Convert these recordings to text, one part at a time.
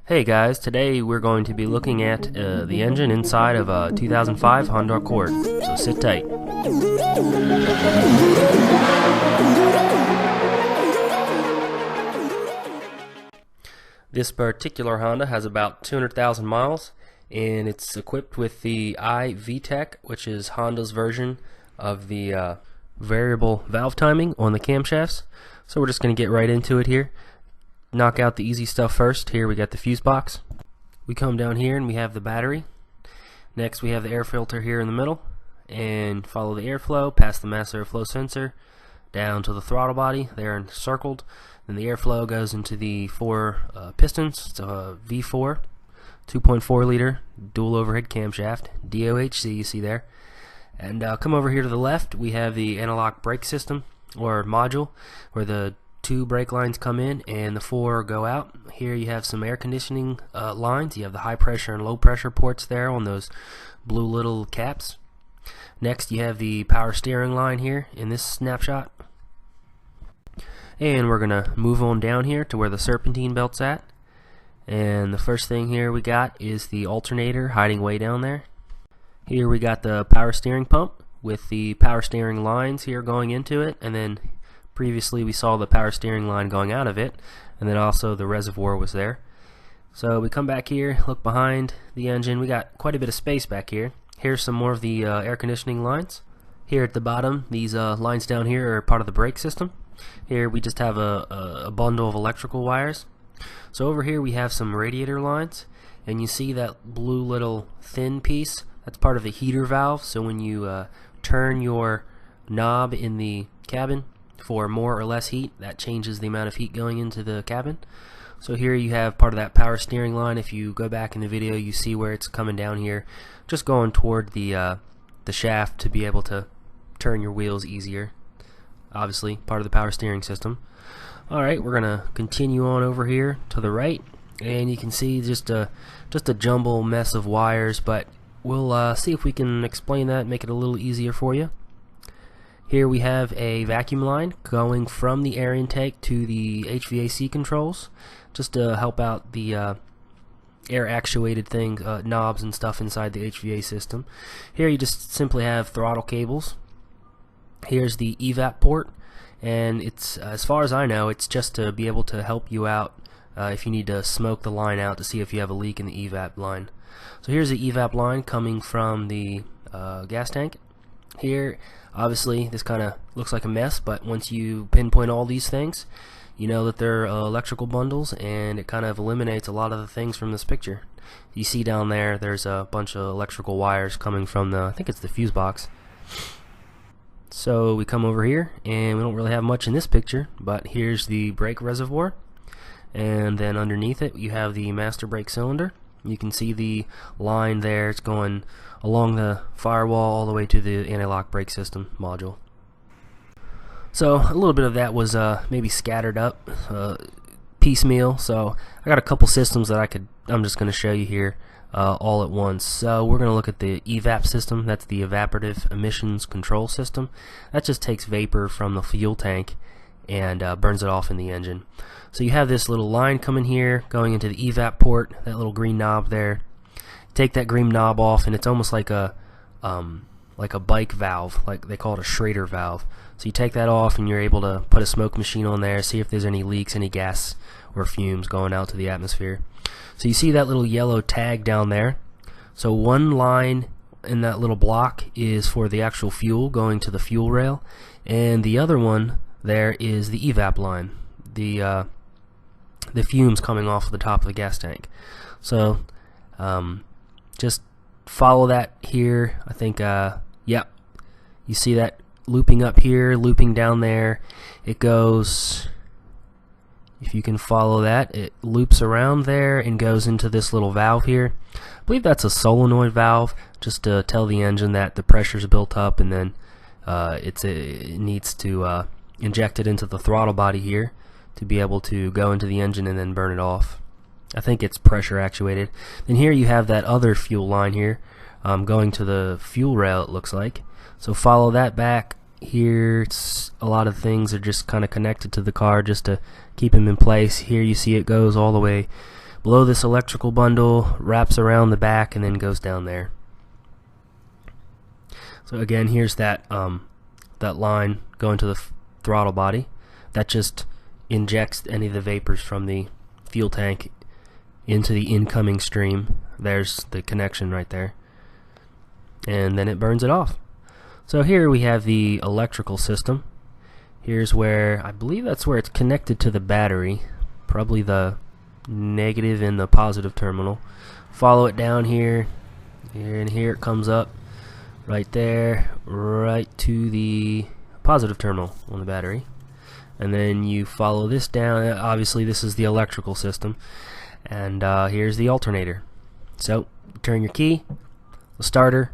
Hey guys, today we're going to be looking at the engine inside of a 2005 Honda Accord, so sit tight. This particular Honda has about 200,000 miles and it's equipped with the i-VTEC, which is Honda's version of the variable valve timing on the camshafts. So we're just going to get right into it here. Knock out the easy stuff first. Here we got the fuse box. We come down here and we have the battery. Next we have the air filter here in the middle, and follow the airflow past the mass airflow sensor down to the throttle body there encircled. Then the airflow goes into the four pistons. It's a V4 2.4 liter dual overhead camshaft, DOHC, you see there. And come over here to the left, we have the analog brake system or module where the two brake lines come in and the four go out. Here you have some air conditioning lines. You have the high pressure and low pressure ports there on those blue little caps. Next you have the power steering line here in this snapshot. And we're gonna move on down here to where the serpentine belt's at. And the first thing here we got is the alternator hiding way down there. Here we got the power steering pump with the power steering lines here going into it, and then previously we saw the power steering line going out of it, and then also the reservoir was there. So we come back here, look behind the engine. We got quite a bit of space back here. Here's some more of the air conditioning lines. Here at the bottom, these lines down here are part of the brake system. Here we just have a bundle of electrical wires. So over here we have some radiator lines, and you see that blue little thin piece? That's part of the heater valve. So when you turn your knob in the cabin for more or less heat, that changes the amount of heat going into the cabin. So here you have part of that power steering line. If you go back in the video, you see where it's coming down here, just going toward the shaft to be able to turn your wheels easier. Obviously part of the power steering system. Alright, we're gonna continue on over here to the right, and you can see just a jumble mess of wires, but we'll see if we can explain that, make it a little easier for you. Here we have a vacuum line going from the air intake to the HVAC controls, just to help out the air actuated things, knobs and stuff inside the HVAC system. Here you just simply have throttle cables. Here's the EVAP port, and it's, as far as I know, it's just to be able to help you out if you need to smoke the line out to see if you have a leak in the EVAP line. So here's the EVAP line coming from the gas tank. Here, obviously, this kind of looks like a mess, but once you pinpoint all these things, you know that they're electrical bundles, and it kind of eliminates a lot of the things from this picture. You see down there, there's a bunch of electrical wires coming from the, I think it's the fuse box. So we come over here, and we don't really have much in this picture, but here's the brake reservoir, and then underneath it you have the master brake cylinder. You can see the line there. It's going along the firewall all the way to the anti-lock brake system module. So a little bit of that was maybe scattered up, piecemeal. So I got a couple systems that I'm just going to show you here all at once. So we're going to look at the EVAP system. That's the evaporative emissions control system. That just takes vapor from the fuel tank and burns it off in the engine. So you have this little line coming here going into the EVAP port, that little green knob there. Take that green knob off, and it's almost like a bike valve, like they call it a Schrader valve. So you take that off, and you're able to put a smoke machine on there, see if there's any leaks, any gas or fumes going out to the atmosphere. So you see that little yellow tag down there. So one line in that little block is for the actual fuel going to the fuel rail, and the other one there is the EVAP line, the fumes coming off the top of the gas tank. So just follow that here. I think yep, you see that looping up here, looping down there. It goes, if you can follow that, it loops around there and goes into this little valve here. I believe that's a solenoid valve, just to tell the engine that the pressure's built up, and then it needs to inject it into the throttle body here to be able to go into the engine and then burn it off. I think it's pressure actuated. Then here you have that other fuel line here going to the fuel rail, it looks like. So follow that back. Here it's a lot of things are just kind of connected to the car just to keep them in place. Here you see it goes all the way below this electrical bundle, wraps around the back, and then goes down there. So again, here's that that line going to the throttle body. That just injects any of the vapors from the fuel tank into the incoming stream. There's the connection right there, and then it burns it off. So here we have the electrical system. Here's where, I believe that's where it's connected to the battery, probably the negative and the positive terminal. Follow it down here, and here it comes up right there, right to the positive terminal on the battery. And then you follow this down. Obviously this is the electrical system, and here's the alternator. So turn your key, the starter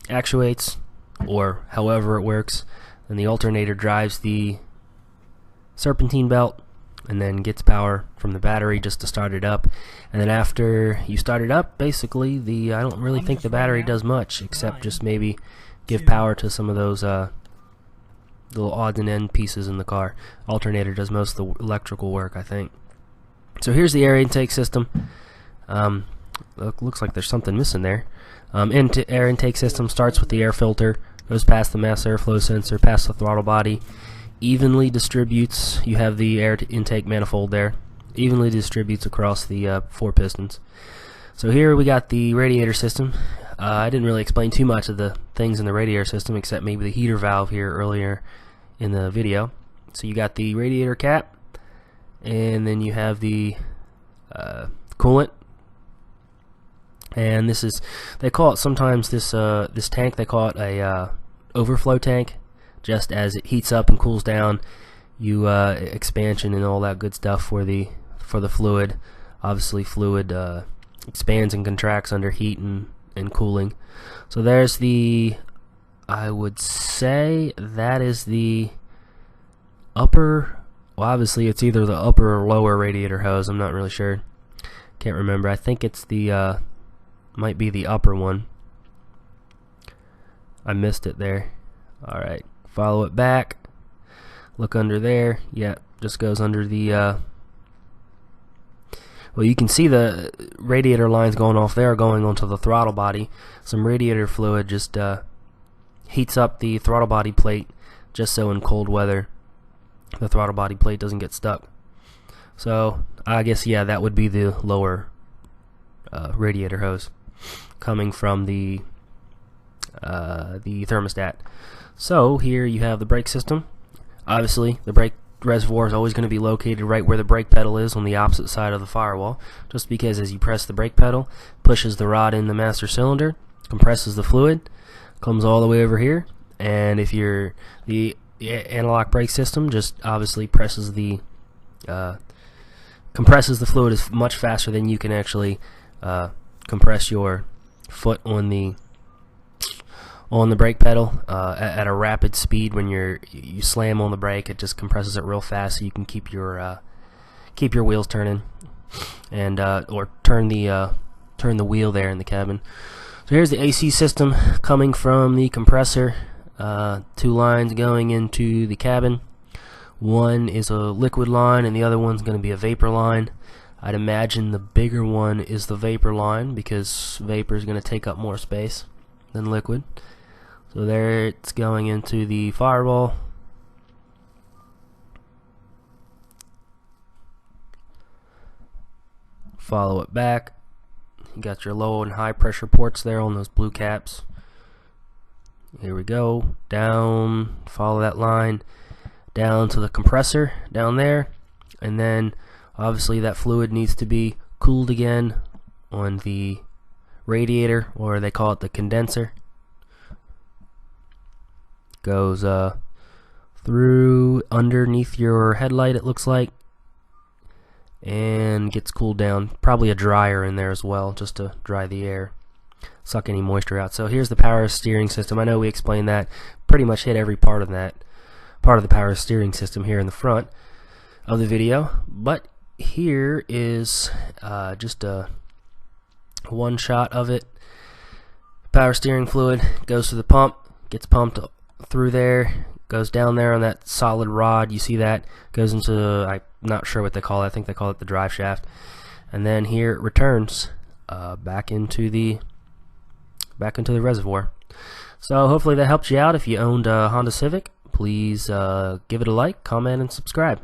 actuates, or however it works, and the alternator drives the serpentine belt and then gets power from the battery just to start it up. And then after you start it up, basically I don't really think the battery does much except just maybe give power to some of those little odds and end pieces in the car. Alternator does most of the electrical work, I think. So here's the air intake system. Looks like there's something missing there. Air intake system starts with the air filter, goes past the mass airflow sensor, past the throttle body, evenly distributes. You have the air intake manifold there, evenly distributes across the 4 pistons. So here we got the radiator system. I didn't really explain too much of the things in the radiator system except maybe the heater valve here earlier in the video. So you got the radiator cap, and then you have the coolant. And this is, they call it sometimes this tank, they call it a overflow tank. Just as it heats up and cools down, you expansion and all that good stuff for the fluid. Obviously fluid expands and contracts under heat and cooling. So there's the, I would say that is the upper, well obviously it's either the upper or lower radiator hose, I'm not really sure, can't remember. I think it's the might be the upper one. I missed it there. Alright, follow it back, look under there. Yeah, just goes under the well, you can see the radiator lines going off there going onto the throttle body. Some radiator fluid just heats up the throttle body plate, just so in cold weather the throttle body plate doesn't get stuck. So I guess, yeah, that would be the lower radiator hose coming from the thermostat. So here you have the brake system. Obviously the brake reservoir is always going to be located right where the brake pedal is, on the opposite side of the firewall, just because as you press the brake pedal, pushes the rod in the master cylinder, compresses the fluid, comes all the way over here. And if you're the analog brake system, just obviously presses the compresses the fluid is much faster than you can actually compress your foot on the brake pedal at a rapid speed. When you slam on the brake, it just compresses it real fast, so you can keep your wheels turning, and or turn the wheel there in the cabin. So here's the AC system coming from the compressor. 2 lines going into the cabin. One is a liquid line and the other one's going to be a vapor line. I'd imagine the bigger one is the vapor line, because vapor is going to take up more space than liquid. So there it's going into the firewall. Follow it back. You got your low and high pressure ports there on those blue caps. Here we go. Down, follow that line down to the compressor down there, and then obviously that fluid needs to be cooled again on the radiator, or they call it the condenser. Goes through underneath your headlight, it looks like, and gets cooled down. Probably a dryer in there as well, just to dry the air, suck any moisture out. So here's the power steering system. I know we explained that, pretty much hit every part of that, part of the power steering system here in the front of the video, but here is just a one shot of it. Power steering fluid goes to the pump, gets pumped through there, goes down there on that solid rod. You see that goes into, I not sure what they call it. I think they call it the drive shaft. And then here it returns back into the reservoir. So hopefully that helped you out. If you owned a Honda Civic, please give it a like, comment, and subscribe.